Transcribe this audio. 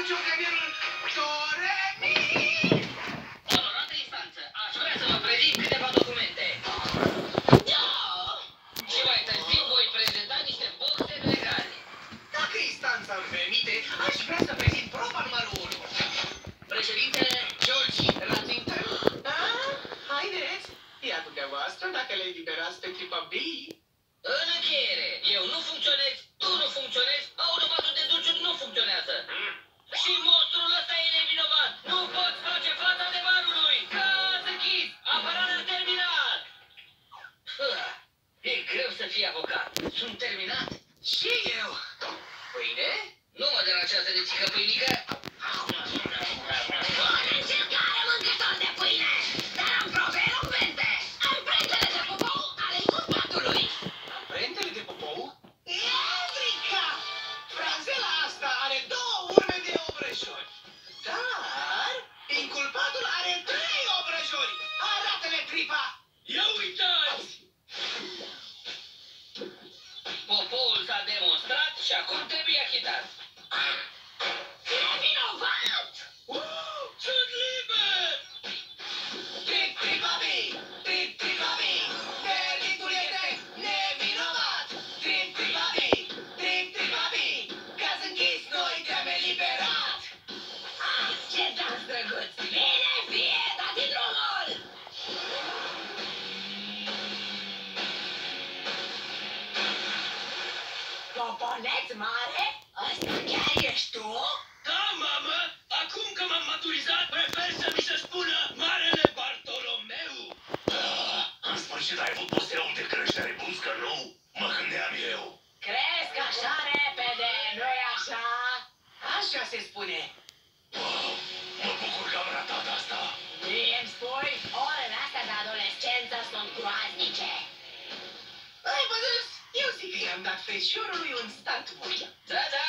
ciocănelul Doremi! Onorată instanță, aș vrea să vă prezint câteva documente. Și mai târziu voi prezenta niște boxe legale. Dacă instanța îmi permite, aș vrea să prezint proba numărul 1. Președintele George Rattington? Da? Haideți! Ia dumneavoastră dacă le eliberați pe clipa B. În încheiere, eu nu funcționez, tu nu funcționezi, automatul de dulciuri nu funcționează. Și monstrul ăsta e nevinovat. Nu poți face fața adevărului. Caz închis. Apărarea terminat. E greu să fii avocat. Sunt terminat. Și eu. Pâine? Nu mă deranjează de țică pâinică. Bună încercare, mâncător de pâine! Dar am probe elocvente! Amprentele de popou ale inculpatului! Amprentele de popou? Evrica! Frazela asta are 2 urme de obrăjori. Dar inculpatul are 3 obrăjori. Arată-le tripa! Ia uitați! Popoul s-a demonstrat și acum trebuie achitat. Nevinovat! Sunt liber! Trip-tripabi! Trip-tripabi! Verditul este nevinovat! Trip-tripabi! Trip-tripabi! Caz închis, noi te-am eliberat! Ah, ce dans drăguț! Bine fie, dați drumul! Poponeț mare? Ăsta chiar ești tu? Da, mamă! Acum că m-am maturizat, prefer să mi se spună Marele Bartolomeu! În sfârșit ai avut posteul de creștere bruscă nou? Mă gândeam eu. Cresc așa repede, nu-i așa? Așa se spune. Wow, mă bucur că am ratat asta. Mie îmi spui, orele astea de adolescență sunt groaznice. Ai văzut? Eu zic că i-am dat feșorului un stat bun. Da, da,